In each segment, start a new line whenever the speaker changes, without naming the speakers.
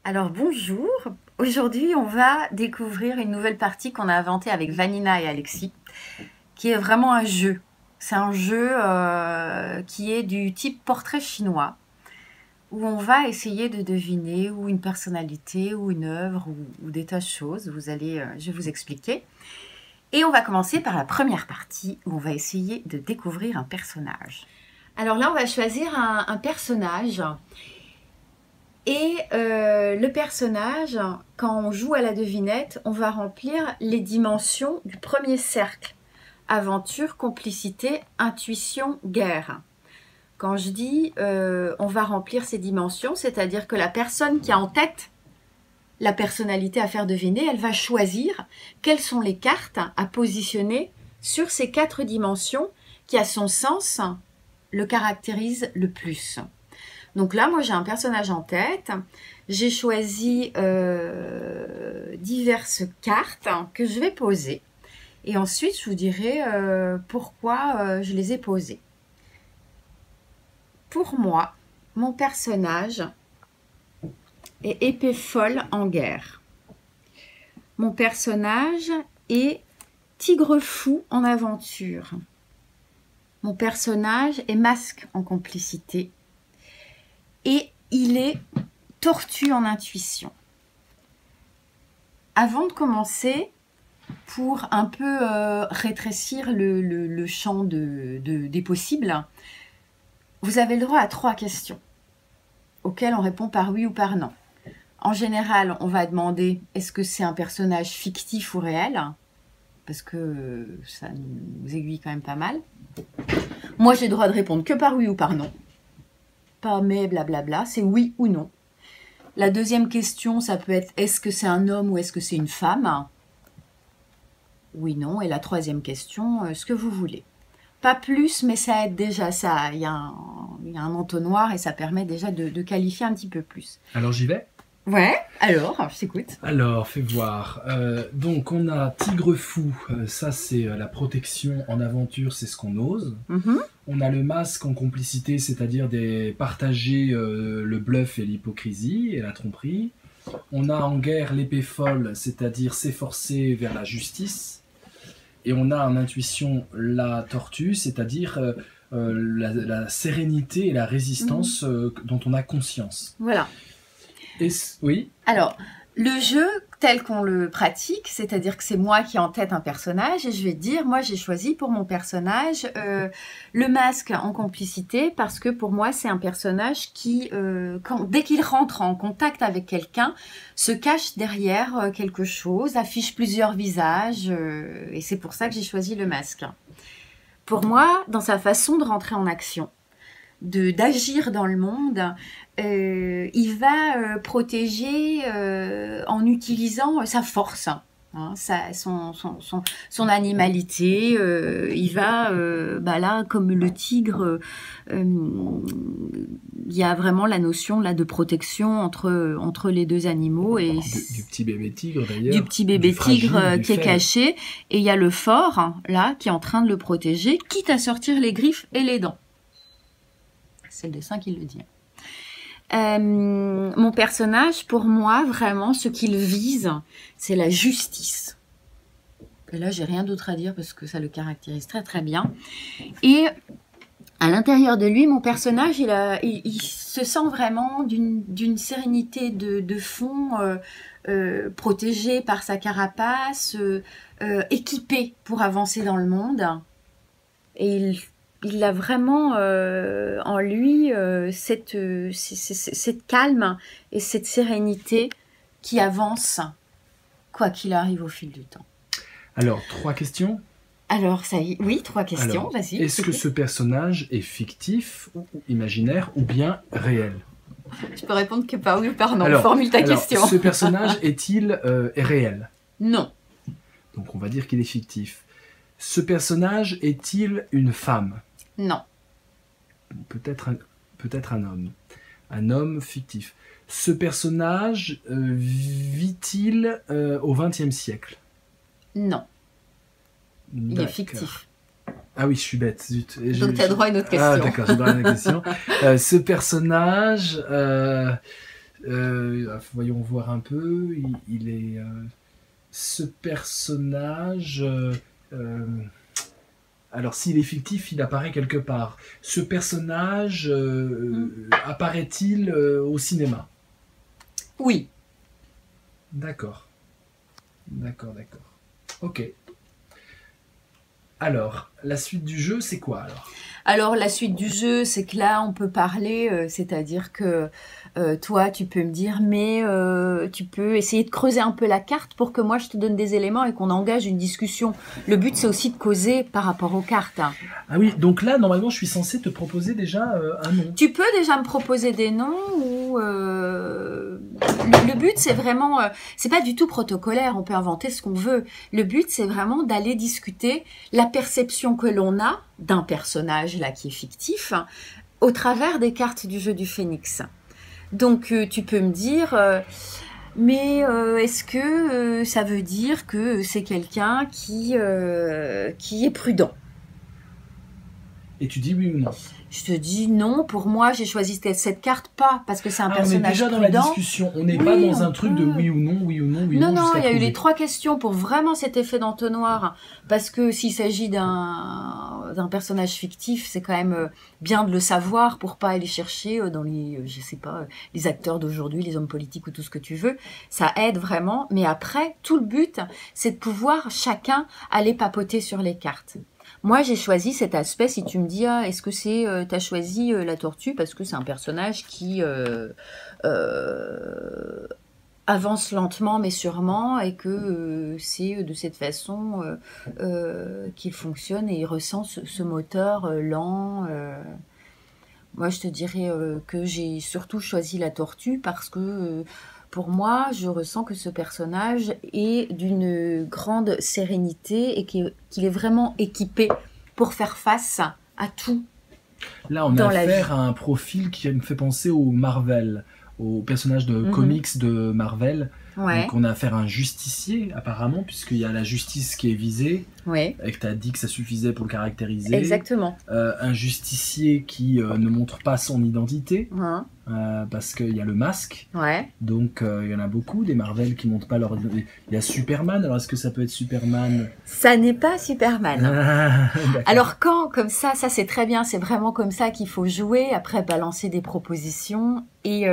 Alors bonjour, aujourd'hui on va découvrir une nouvelle partie qu'on a inventée avec Vanina et Alexis, qui est vraiment un jeu. C'est un jeu qui est du type portrait chinois, où on va essayer de deviner ou une personnalité ou une œuvre ou des tas de choses. Je vais vous expliquer. Et on va commencer par la première partie, où on va essayer de découvrir un personnage. Alors là on va choisir un personnage. Et le personnage, quand on joue à la devinette, on va remplir les dimensions du premier cercle. Aventure, complicité, intuition, guerre. Quand je dis on va remplir ces dimensions, c'est-à-dire que la personne qui a en tête la personnalité à faire deviner, elle va choisir quelles sont les cartes à positionner sur ces 4 dimensions qui, à son sens, le caractérisent le plus. Donc là, moi, j'ai un personnage en tête. J'ai choisi diverses cartes que je vais poser. Et ensuite, je vous dirai pourquoi je les ai posées. Pour moi, mon personnage est épée folle en guerre. Mon personnage est tigre fou en aventure. Mon personnage est masque en complicité. Et il est tortue en intuition. Avant de commencer, pour un peu rétrécir le champ des possibles, vous avez le droit à 3 questions, auxquelles on répond par oui ou par non. En général, on va demander est-ce que c'est un personnage fictif ou réel, parce que ça nous aiguille quand même pas mal. Moi, j'ai le droit de répondre que par oui ou par non. Pas mais, blablabla, c'est oui ou non. La deuxième question, ça peut être est-ce que c'est un homme ou est-ce que c'est une femme? Oui, non. Et la troisième question, ce que vous voulez. Pas plus, mais ça aide déjà. Il y a un entonnoir et ça permet déjà de qualifier un petit peu plus.
Alors j'y vais.
Ouais, alors, je t'écoute.
Alors, fais voir. Donc, on a Tigre Fou, ça c'est la protection en aventure, c'est ce qu'on ose. On a le masque en complicité, c'est-à-dire partager le bluff et l'hypocrisie et la tromperie. On a en guerre l'épée folle, c'est-à-dire s'efforcer vers la justice. Et on a en intuition la tortue, c'est-à-dire la sérénité et la résistance dont on a conscience.
Voilà.
Oui.
Alors, le jeu tel qu'on le pratique, c'est-à-dire que c'est moi qui ai en tête un personnage et je vais te dire, moi j'ai choisi pour mon personnage le masque en complicité parce que pour moi c'est un personnage qui, dès qu'il rentre en contact avec quelqu'un, se cache derrière quelque chose, affiche plusieurs visages et c'est pour ça que j'ai choisi le masque. Pour moi, dans sa façon de rentrer en action, d'agir dans le monde, il va protéger en utilisant sa force, hein, son animalité. Il va, là, comme le tigre, il y a vraiment la notion là de protection entre les deux animaux et
du petit bébé tigre d'ailleurs.
Du petit bébé tigre qui est caché, et il y a le fort hein, là qui est en train de le protéger, quitte à sortir les griffes et les dents. C'est le dessin qui le dit. Mon personnage, pour moi, vraiment, ce qu'il vise, c'est la justice. Et là, j'ai rien d'autre à dire parce que ça le caractérise très très bien. Et à l'intérieur de lui, mon personnage, il se sent vraiment d'une sérénité de fond, protégé par sa carapace, équipé pour avancer dans le monde. Et il a vraiment en lui cette calme et cette sérénité qui avance, quoi qu'il arrive au fil du temps.
Alors, 3 questions.
Alors, ça y est, oui, 3 questions, vas-y.
Est-ce que ce personnage est fictif, imaginaire ou bien réel?
Je peux répondre que par oui ou par non. Alors, formule ta question.
Ce personnage est-il réel?
Non.
Donc, on va dire qu'il est fictif. Ce personnage est-il une femme?
Non.
Peut-être un homme. Un homme fictif. Ce personnage vit-il au XXe siècle?
Non. Il est fictif.
Ah oui, je suis bête. Zut.
Donc tu as droit à une autre question.
Ah d'accord, j'ai droit à une autre question. Ce personnage Voyons voir un peu. Il est... ce personnage... alors, s'il est fictif, il apparaît quelque part. Ce personnage apparaît-il au cinéma?
Oui.
D'accord. D'accord. Ok. Alors, la suite du jeu, c'est quoi alors?
Alors, la suite du jeu, c'est que là, on peut parler, c'est-à-dire que toi, tu peux me dire, mais tu peux essayer de creuser un peu la carte pour que moi, je te donne des éléments et qu'on engage une discussion. Le but, c'est aussi de causer par rapport aux cartes.
Ah oui, donc là, normalement, je suis censé te proposer déjà un nom.
Tu peux déjà me proposer des noms ou... Le but, c'est vraiment... c'est pas du tout protocolaire, on peut inventer ce qu'on veut. Le but, c'est vraiment d'aller discuter la perception que l'on a d'un personnage là qui est fictif au travers des cartes du jeu du Phénix. Donc, tu peux me dire... mais est-ce que ça veut dire que c'est quelqu'un qui est prudent?
Et tu dis oui ou non?
Je te dis non, pour moi, j'ai choisi cette carte pas, parce que c'est un personnage
on est déjà
prudent.
dans la discussion, on n'est pas dans un truc de oui ou non, oui ou non, oui ou non.
Non, il y a eu les 3 questions pour vraiment cet effet d'entonnoir, parce que s'il s'agit d'un personnage fictif, c'est quand même bien de le savoir pour pas aller chercher dans les, je sais pas, les acteurs d'aujourd'hui, les hommes politiques ou tout ce que tu veux. Ça aide vraiment, mais après, tout le but, c'est de pouvoir chacun aller papoter sur les cartes. Moi, j'ai choisi cet aspect. Si tu me dis, est-ce que c'est, t'as choisi la tortue parce que c'est un personnage qui avance lentement mais sûrement et que c'est de cette façon qu'il fonctionne et il ressent ce moteur lent. Moi, je te dirais que j'ai surtout choisi la tortue parce que pour moi, je ressens que ce personnage est d'une grande sérénité et qu'il est vraiment équipé pour faire face à tout.
Là, on a affaire à un profil qui me fait penser au Marvel, au personnage de comics de Marvel. Ouais. Donc on a affaire à un justicier apparemment, puisqu'il y a la justice qui est visée, et que tu as dit que ça suffisait pour le caractériser.
Exactement.
Un justicier qui ne montre pas son identité, parce qu'il y a le masque. Donc il y en a beaucoup, des Marvel qui ne montrent pas leur... Il y a Superman, alors est-ce que ça peut être Superman?
Ça n'est pas Superman. Alors quand, comme ça c'est très bien, c'est vraiment comme ça qu'il faut jouer, après balancer des propositions et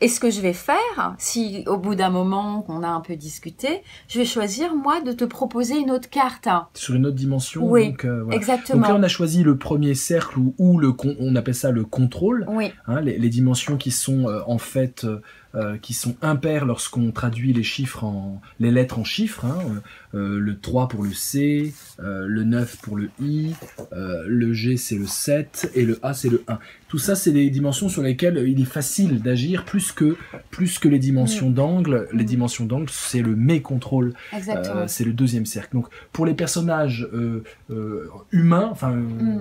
ce que je vais faire, si au bout d'un moment qu'on a un peu discuté, je vais choisir, moi, de te proposer une autre carte.
Sur une autre dimension.
Oui,
donc, voilà.
exactement.
Donc là, on a choisi le premier cercle où on appelle ça le contrôle.
Oui.
Hein, les dimensions qui sont en fait... qui sont impaires lorsqu'on traduit les lettres en chiffres. Le 3 pour le C, le 9 pour le I, le G c'est le 7 et le A c'est le 1. Tout ça, c'est des dimensions sur lesquelles il est facile d'agir plus que les dimensions d'angle. Les dimensions d'angle, c'est le mécontrôle. C'est le deuxième cercle. Donc, pour les personnages humains,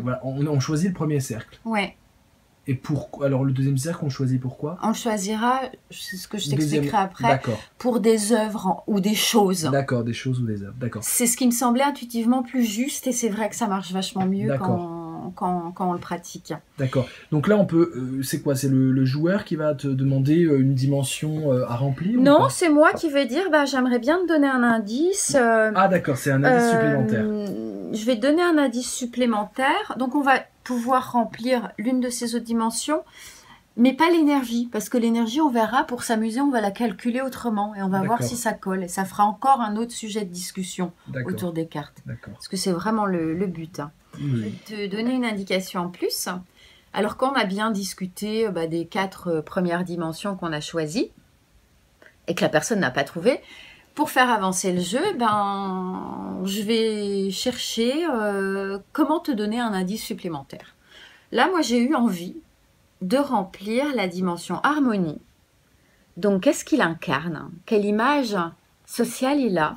voilà, on choisit le premier cercle.
Ouais.
Et alors le deuxième cercle, on choisit pourquoi?
On choisira, c'est ce que je t'expliquerai après, pour des œuvres ou des choses.
D'accord, des choses ou des œuvres, d'accord.
C'est ce qui me semblait intuitivement plus juste et c'est vrai que ça marche vachement mieux quand on le pratique.
D'accord. Donc là, on peut, c'est quoi? C'est le joueur qui va te demander une dimension à remplir?
Non, c'est moi qui vais dire, j'aimerais bien te donner un indice.
Ah d'accord, c'est un indice supplémentaire.
Je vais te donner un indice supplémentaire. Donc on va pouvoir remplir l'une de ces autres dimensions, mais pas l'énergie, parce que l'énergie, on verra, pour s'amuser, on va la calculer autrement, et on va voir si ça colle, et ça fera encore un autre sujet de discussion autour des cartes, parce que c'est vraiment le but. Je vais te donner une indication en plus. Alors quand on a bien discuté des 4 premières dimensions qu'on a choisies, et que la personne n'a pas trouvé, pour faire avancer le jeu, je vais chercher comment te donner un indice supplémentaire. Là, moi, j'ai eu envie de remplir la dimension harmonie. Donc, qu'est-ce qu'il incarne? Quelle image sociale il a?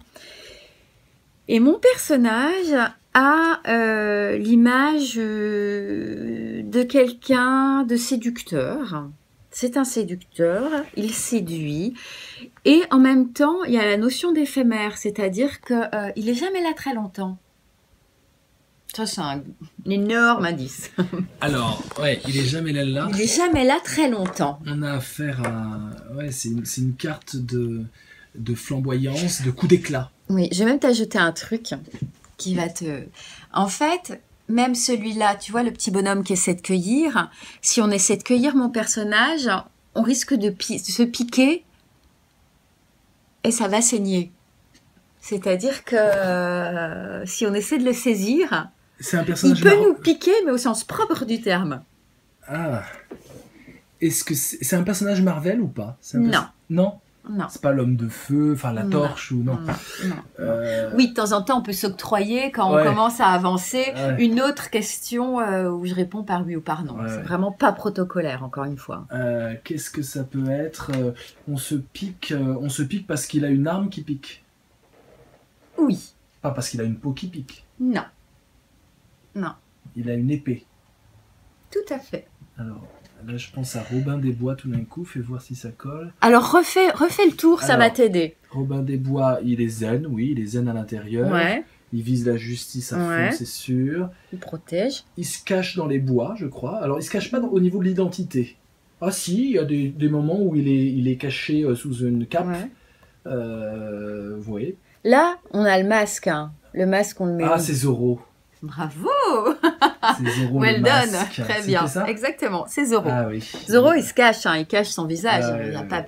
Et mon personnage a l'image de quelqu'un de séducteur. C'est un séducteur, il séduit, et en même temps, il y a la notion d'éphémère, c'est-à-dire qu'il n'est jamais là très longtemps. Ça, c'est un énorme indice.
Alors, ouais, il est jamais là.
Il n'est jamais là très longtemps.
On a affaire à... Ouais, c'est une carte de flamboyance, de coup d'éclat.
Oui, je vais même t'ajouter un truc qui va te... En fait, même celui-là, tu vois, le petit bonhomme qui essaie de cueillir, si on essaie de cueillir mon personnage, on risque de se piquer et ça va saigner. C'est-à-dire que si on essaie de le saisir,
c'est un personnage
il peut nous piquer, mais au sens propre du terme.
Ah. Est-ce que c'est un personnage Marvel ou pas?
Non.
Non.
Non.
C'est pas l'homme de feu, enfin la torche ou non.
Oui, de temps en temps, on peut s'octroyer quand on commence à avancer une autre question où je réponds par oui ou par non. C'est vraiment pas protocolaire, encore une fois.
Qu'est-ce que ça peut être? On se pique parce qu'il a une arme qui pique.
Oui.
Pas parce qu'il a une peau qui pique.
Non. Non.
Il a une épée.
Tout à fait.
Alors... Là, je pense à Robin des Bois tout d'un coup, fais voir si ça colle.
Alors, refais le tour, ça va t'aider.
Robin des Bois, il est zen, oui, il est zen à l'intérieur.
Ouais.
Il vise la justice à fond, c'est sûr.
Il protège.
Il se cache dans les bois, je crois. Alors, il se cache pas au niveau de l'identité. Ah si, il y a des moments où il est caché sous une cape. Ouais. Vous voyez.
Là, on a le masque. Hein. Le masque, on le met.
Ah, c'est Zorro.
Bravo.
C'est Zorro
well
le
done,
masque.
très bien.
Ça
exactement, c'est Zorro.
Ah oui.
Zorro, il se cache, hein, il cache son visage. Il a pas...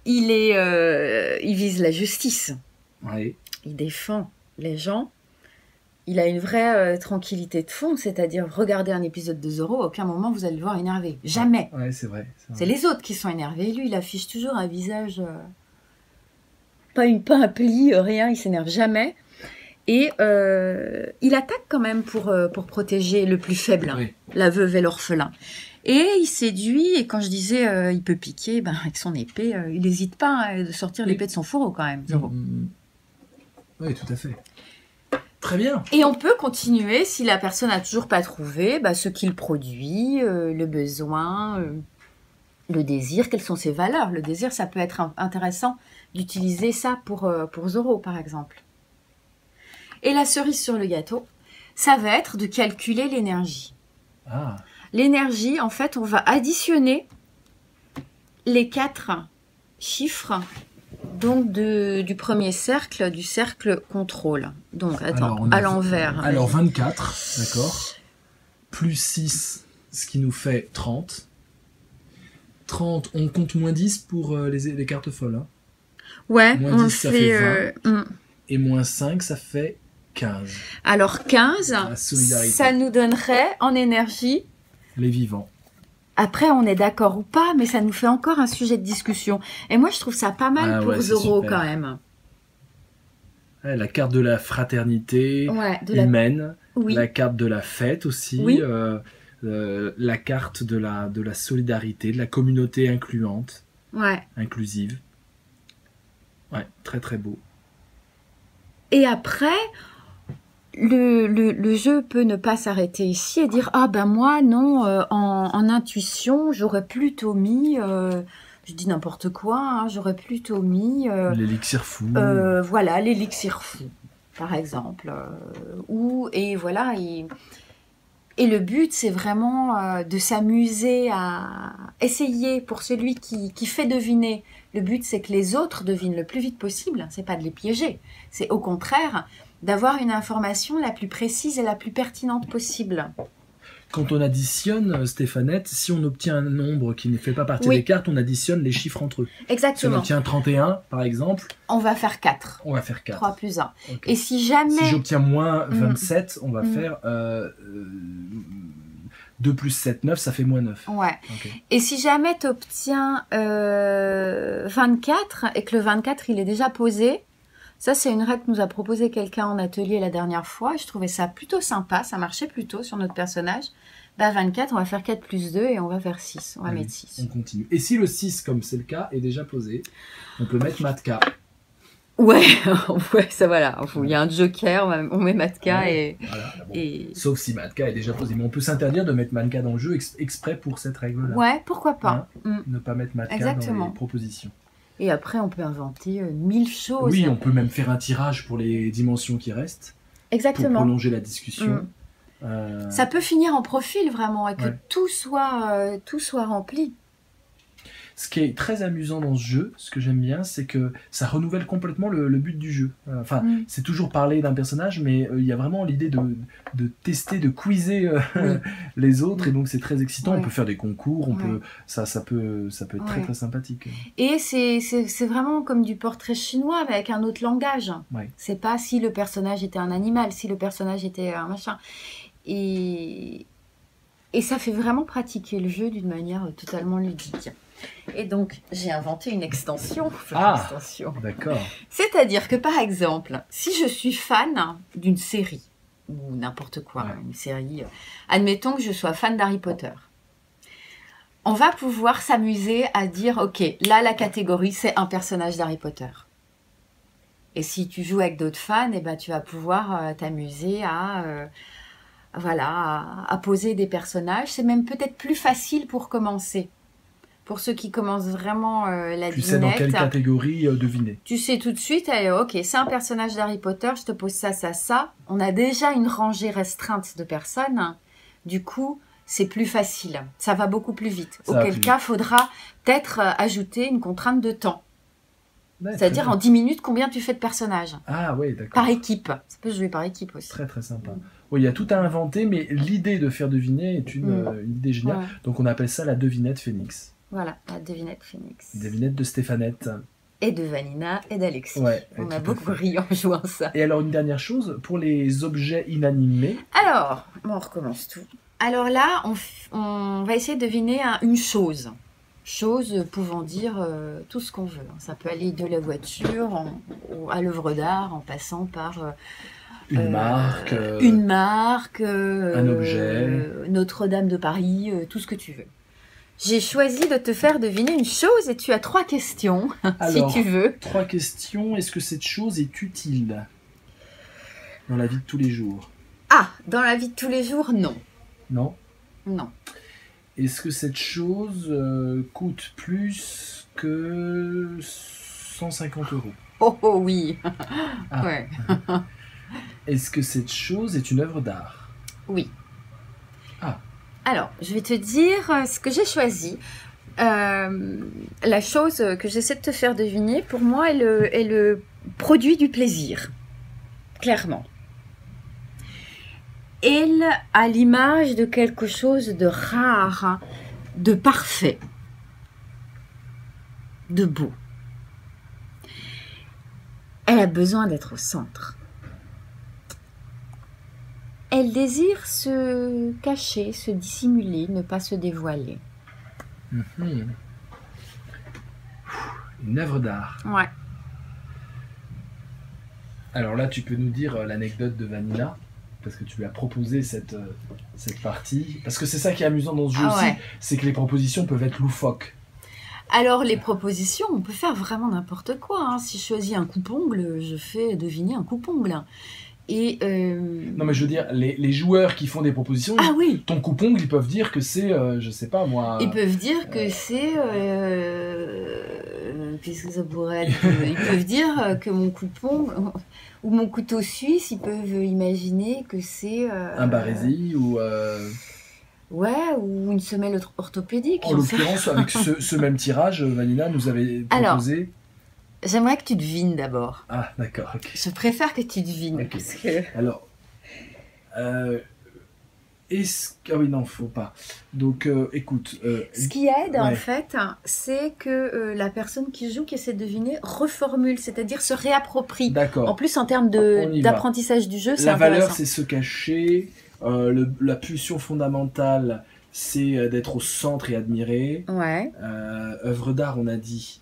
il vise la justice.
Oui.
Il défend les gens. Il a une vraie tranquillité de fond, c'est-à-dire regardez un épisode de Zorro, à aucun moment vous allez le voir énervé. Jamais.
Ouais, c'est vrai.
C'est les autres qui sont énervés. Lui, il affiche toujours un visage, pas un pli, rien. Il s'énerve jamais. Et il attaque quand même pour protéger le plus faible, oui. La veuve et l'orphelin. Et il séduit, et quand je disais il peut piquer, avec son épée, il n'hésite pas de sortir l'épée de son fourreau quand même, Zorro.
Oui, tout à fait. Très bien.
Et on peut continuer, si la personne n'a toujours pas trouvé, ce qu'il produit, le besoin, le désir, quelles sont ses valeurs. Le désir, ça peut être intéressant d'utiliser ça pour Zorro, par exemple. Et la cerise sur le gâteau, ça va être de calculer l'énergie.
Ah.
L'énergie, en fait, on va additionner les 4 chiffres donc du premier cercle, du cercle contrôle. Donc, attends, à l'envers.
Alors, 24, d'accord. Plus 6, ce qui nous fait 30. 30, on compte moins 10 pour les cartes folles. Hein.
Ouais,
moins 10, ça fait 20. Et moins 5, ça fait 15.
Alors 15, ça nous donnerait en énergie...
Les vivants.
Après, on est d'accord ou pas, mais ça nous fait encore un sujet de discussion. Et moi, je trouve ça pas mal pour Zorro quand même.
Ouais, la carte de la fraternité humaine, la carte de la fête aussi, oui. La carte de la solidarité, de la communauté incluante, inclusive. Ouais, très très beau.
Et après, le jeu peut ne pas s'arrêter ici et dire « Ah ben moi, non, en intuition, j'aurais plutôt mis... je dis n'importe quoi, hein, j'aurais plutôt mis...
l'élixir fou.
Voilà, l'élixir fou, par exemple. Et voilà, et le but, c'est vraiment de s'amuser à essayer pour celui qui fait deviner. Le but, c'est que les autres devinent le plus vite possible. C'est pas de les piéger. C'est au contraire d'avoir une information la plus précise et la plus pertinente possible.
Quand on additionne, Stéphanette, si on obtient un nombre qui ne fait pas partie des cartes, on additionne les chiffres entre eux.
Exactement.
Si on obtient 31, par exemple...
On va faire 4.
On va faire 4.
3 plus 1.
Okay.
Et si jamais...
Si j'obtiens moins 27, on va faire 2 plus 7, 9, ça fait moins 9.
Ouais. Okay. Et si jamais tu obtiens 24 et que le 24, il est déjà posé... Ça, c'est une règle que nous a proposé quelqu'un en atelier la dernière fois. Je trouvais ça plutôt sympa. Ça marchait plutôt sur notre personnage. 24, on va faire 4 plus 2 et on va faire 6. On va mettre 6.
On continue. Et si le 6, comme c'est le cas, est déjà posé, on peut mettre Matka.
Ouais, ça voilà. Il y a un joker, on met Matka
Sauf si Matka est déjà posé. Mais on peut s'interdire de mettre Matka dans le jeu exprès pour cette règle-là.
Ouais, pourquoi pas.
Ne pas mettre Matka dans les propositions.
Et après, on peut inventer 1000 choses.
Oui, on peut même faire un tirage pour les dimensions qui restent.
Exactement.
Pour prolonger la discussion.
Ça peut finir en profil vraiment et que
Ouais.
tout soit rempli.
Ce qui est très amusant dans ce jeu, ce que j'aime bien, c'est que ça renouvelle complètement le but du jeu. Enfin, c'est toujours parler d'un personnage, mais il y a vraiment l'idée de tester, de quizer les autres, et donc c'est très excitant. On peut faire des concours, ça peut être très très sympathique.
Et c'est vraiment comme du portrait chinois, mais avec un autre langage.
Ouais.
C'est pas si le personnage était un animal, si le personnage était un machin. Et ça fait vraiment pratiquer le jeu d'une manière totalement ludique. Et donc, j'ai inventé une extension.
D'accord.
C'est-à-dire que, par exemple, si je suis fan d'une série, ou n'importe quoi, une série, admettons que je sois fan d'Harry Potter, on va pouvoir s'amuser à dire, ok, là, la catégorie, c'est un personnage d'Harry Potter. Et si tu joues avec d'autres fans, eh ben, tu vas pouvoir t'amuser à poser des personnages. C'est même peut-être plus facile pour commencer. Pour ceux qui commencent vraiment la devinette.
Tu sais dans quelle catégorie deviner.
Tu sais tout de suite, ok, c'est un personnage d'Harry Potter, je te pose ça, ça, ça. On a déjà une rangée restreinte de personnes. Du coup, c'est plus facile. Ça va beaucoup plus vite. Auquel cas, il faudra peut-être ajouter une contrainte de temps. Ouais, c'est-à-dire en 10 minutes, combien tu fais de personnages.
Ah oui, d'accord.
Par équipe. Ça peut se jouer par équipe aussi.
Très très sympa. Oui, il y a tout à inventer, mais l'idée de faire deviner est une idée géniale. Ouais. Donc on appelle ça la devinette Phoenix.
Voilà, la devinette Phoenix.
Devinette de Stéphanette.
Et de Vanina et d'Alexis.
Ouais,
on a beaucoup ri en jouant ça.
Et alors une dernière chose, pour les objets inanimés.
Alors, on recommence tout. Alors là, on va essayer de deviner une chose. Chose pouvant dire tout ce qu'on veut. Ça peut aller de la voiture à l'œuvre d'art, en passant par
une marque,
un
objet,
Notre-Dame de Paris, tout ce que tu veux. J'ai choisi de te faire deviner une chose et tu as 3 questions,
alors,
si tu veux.
3 questions. Est-ce que cette chose est utile dans la vie de tous les jours?
Ah, dans la vie de tous les jours, non.
Non?
Non.
Est-ce que cette chose coûte plus que 150 €?
Oh oui.
Ah.
Ouais.
Est-ce que cette chose est une œuvre d'art?
Oui.
Ah.
Alors, je vais te dire ce que j'ai choisi. La chose que j'essaie de te faire deviner, pour moi, est le produit du plaisir. Clairement. Elle a l'image de quelque chose de rare, de parfait, de beau. Elle a besoin d'être au centre. Elle désire se cacher, se dissimuler, ne pas se dévoiler.
Une œuvre d'art.
Ouais.
Alors là, tu peux nous dire l'anecdote de Vanina, parce que tu lui as proposé cette partie. Parce que c'est ça qui est amusant dans ce jeu aussi, c'est que les propositions peuvent être loufoques.
Alors, les propositions, on peut faire vraiment n'importe quoi. Hein. Si je choisis un coupe-ongle, je fais deviner un coupe-ongle. Et
non, mais je veux dire, les joueurs qui font des propositions, ton coupe-ongle, ils peuvent dire que c'est, je sais pas moi...
Ils peuvent dire que c'est... qu'est-ce que ça pourrait être? Ils peuvent dire que mon coupe-ongle ou mon couteau suisse, ils peuvent imaginer que c'est...
un barésie ou...
Ouais, ou une semelle orthopédique.
En l'occurrence, avec ce même tirage, Vanina nous avait proposé...
Alors, j'aimerais que tu devines d'abord.
Ah, d'accord, ok.
Je préfère que tu devines.
Okay.
Parce que...
Alors, est-ce que... Ah oui, non, faut pas. Donc, écoute...
Ce qui aide, en fait, c'est que la personne qui joue, qui essaie de deviner, reformule, c'est-à-dire se réapproprie.
D'accord.
En plus, en termes d'apprentissage du jeu, c'est
la
intéressant.
La valeur, c'est se cacher. La pulsion fondamentale, c'est d'être au centre et admirer.
Ouais.
Œuvre d'art, on a dit.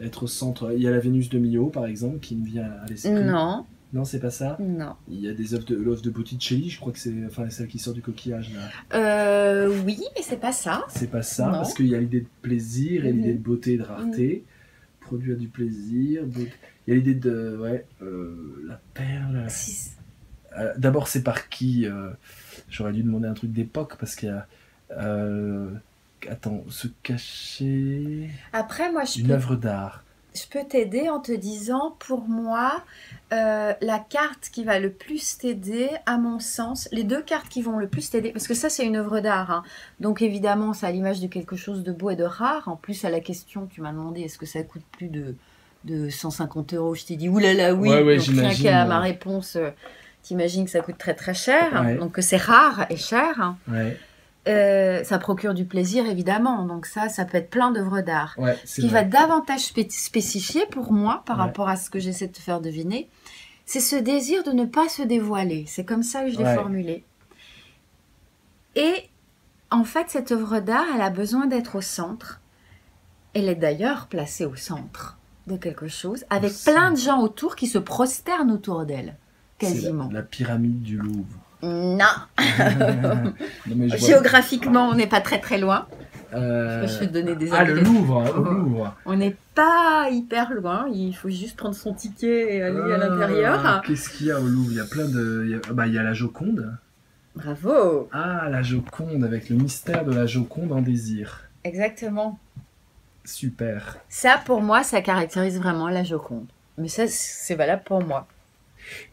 Être au centre. Il y a la Vénus de Milo, par exemple, qui me vient à l'esprit.
Non.
Non, c'est pas ça?
Non.
Il y a des œuvres de Botticelli, je crois que c'est celle qui sort du coquillage. Là.
Oui, mais c'est pas ça.
C'est pas ça, parce qu'il y a l'idée de plaisir et l'idée de beauté et de rareté. Produire du plaisir. Il y a l'idée de... Ouais, la perle... D'abord, c'est par qui? J'aurais dû demander un truc d'époque, parce qu'il y a... Attends, se cacher...
Après, moi,
une œuvre d'art.
je peux t'aider en te disant, pour moi, la carte qui va le plus t'aider, à mon sens, les 2 cartes qui vont le plus t'aider, parce que ça c'est une œuvre d'art, hein. Donc évidemment c'est à l'image de quelque chose de beau et de rare. En plus à la question, tu m'as demandé est-ce que ça coûte plus de 150 €, je t'ai dit oulala oui,
ouais,
donc rien qu'à ma réponse, t'imagines que ça coûte très très cher, donc que c'est rare et cher. Ça procure du plaisir évidemment, donc ça peut être plein d'œuvres d'art. Ce qui va davantage spécifier pour moi par rapport à ce que j'essaie de te faire deviner, c'est ce désir de ne pas se dévoiler. C'est comme ça que je l'ai formulé. Et en fait, cette œuvre d'art, elle a besoin d'être au centre. Elle est d'ailleurs placée au centre de quelque chose, avec plein de gens autour qui se prosternent autour d'elle, quasiment.
C'est la pyramide du Louvre.
Non, géographiquement, on n'est pas très très loin. Je vais te donner des
le Louvre, au Louvre.
On n'est pas hyper loin, il faut juste prendre son ticket et aller à l'intérieur.
Qu'est-ce qu'il y a au Louvre? Il y a plein de... il y a la Joconde.
Bravo.
Ah, la Joconde, avec le mystère de la Joconde en désir.
Exactement.
Super.
Ça, pour moi, ça caractérise vraiment la Joconde. Mais ça, c'est valable pour moi.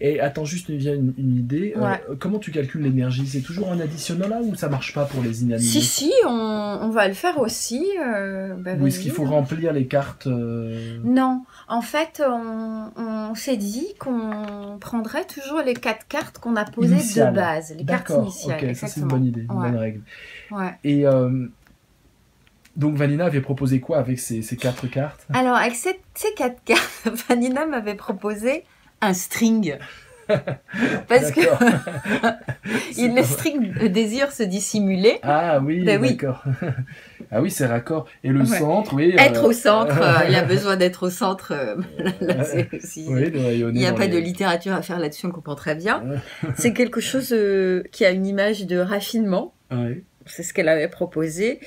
Et attends, juste, il me vient une idée. Comment tu calcules l'énergie? C'est toujours un additionnel là ou ça marche pas pour les inanimés?
Si, on va le faire aussi.
Ou est-ce qu'il faut remplir les cartes
Non, en fait, on s'est dit qu'on prendrait toujours les 4 cartes qu'on a posées de base, les cartes initiales.
Ok, ça c'est une bonne idée, une bonne règle.
Ouais.
Et donc Vanina avait proposé quoi avec ces 4 cartes?
Alors, avec ces 4 cartes, Vanina m'avait proposé un string. Parce que le string, le désir se dissimuler.
Ah oui, d'accord. Ah oui, c'est raccord. Et le centre, oui.
Être au centre, il a besoin d'être au centre. Là, aussi, il n'y a pas de littérature à faire là-dessus, on comprend très bien. C'est quelque chose qui a une image de raffinement. C'est ce qu'elle avait proposé.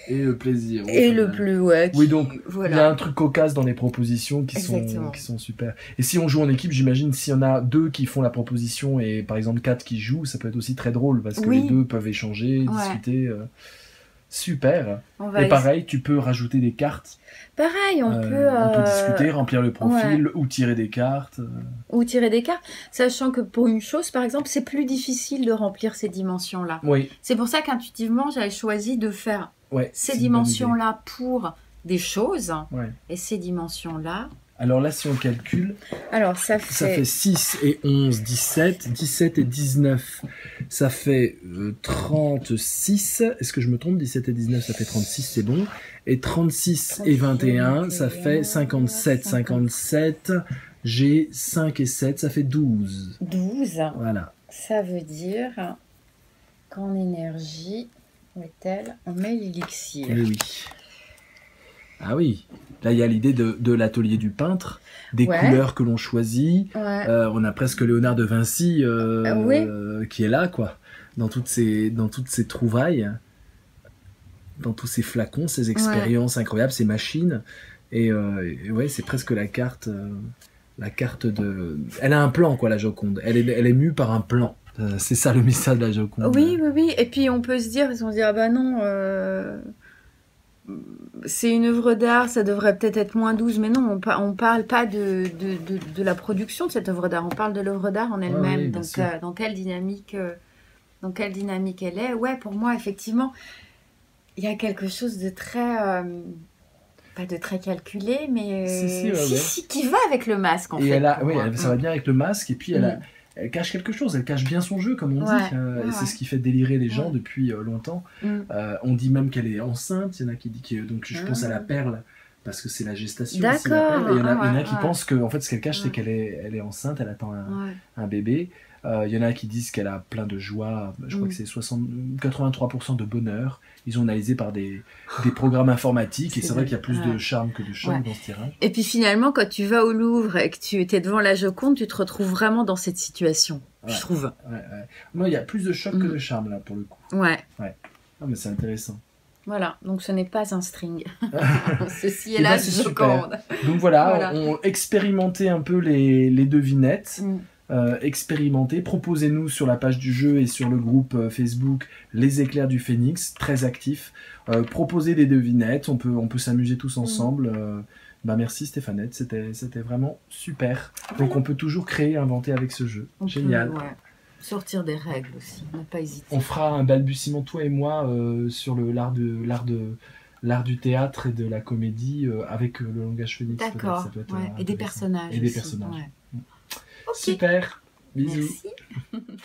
Et le plaisir.
Et le plus,
oui, donc, il y a un truc cocasse dans les propositions qui sont super. Et si on joue en équipe, j'imagine, s'il y en a 2 qui font la proposition et par exemple 4 qui jouent, ça peut être aussi très drôle parce que les 2 peuvent échanger, discuter. Super. Et pareil, tu peux rajouter des cartes.
Pareil, on peut
discuter, remplir le profil ou tirer des cartes.
Ou tirer des cartes, sachant que pour une chose, par exemple, c'est plus difficile de remplir ces dimensions-là.
Oui.
C'est pour ça qu'intuitivement, j'avais choisi de faire ces dimensions-là pour des choses et ces dimensions-là. Alors
là, si on calcule,
ça fait
6 et 11, 17. 17 et 19, ça fait 36. Est-ce que je me trompe? 17 et 19, ça fait 36, c'est bon. Et 36 et 21, ça fait 57. 57, j'ai 5 et 7, ça fait 12.
12.
Voilà.
Ça veut dire qu'en énergie, on met l'élixir.
Oui. Ah oui, là il y a l'idée de l'atelier du peintre, des couleurs que l'on choisit. On a presque Léonard de Vinci qui est là, quoi, dans toutes ces trouvailles, dans tous ces flacons, ces expériences incroyables, ces machines. Et c'est presque la carte de. Elle a un plan, quoi, la Joconde. Elle est mue par un plan. C'est ça le mystère de la Joconde.
Oui. Et puis on peut se dire, non. C'est une œuvre d'art, ça devrait peut-être être moins 12, mais non, on parle pas de la production de cette œuvre d'art, on parle de l'œuvre d'art en elle-même. Donc, dans quelle dynamique elle est? Ouais, pour moi, effectivement, il y a quelque chose de très, pas de très calculé, mais qui va avec le masque, en fait.
Ça va bien avec le masque, et puis elle cache quelque chose, elle cache bien son jeu, comme on dit. Et c'est ce qui fait délirer les gens depuis longtemps. On dit même qu'elle est enceinte. Il y en a qui disent que, donc je pense à la perle, parce que c'est la gestation aussi, la perle. Et il y en a qui pensent que en fait, ce qu'elle cache, c'est qu'elle est enceinte, elle attend un bébé. Il y en a qui disent qu'elle a plein de joie. Je crois que c'est 83% de bonheur. Ils ont analysé par des programmes informatiques. Et c'est vrai qu'il y a plus de charme que de charme dans ce tirage.
Et puis finalement, quand tu vas au Louvre et que tu étais devant la Joconde, tu te retrouves vraiment dans cette situation, je trouve.
Moi, il y a plus de choc que de charme, là, pour le coup. Ah, mais c'est intéressant.
Voilà, donc ce n'est pas un string. Ceci est la Joconde.
Donc voilà, on expérimentait un peu les devinettes. expérimentez. Proposez-nous sur la page du jeu et sur le groupe Facebook Les Éclairs du Phénix, très actif. Proposez des devinettes, on peut s'amuser tous ensemble. Merci Stéphanette, c'était vraiment super. Donc on peut toujours créer, inventer avec ce jeu. Génial.
Sortir des règles aussi, ne pas hésiter.
On fera un balbutiement, toi et moi, sur l'art du théâtre et de la comédie avec le langage phénix.
D'accord, et des personnages.
Et des personnages. Okay. Super, bisous.
Merci.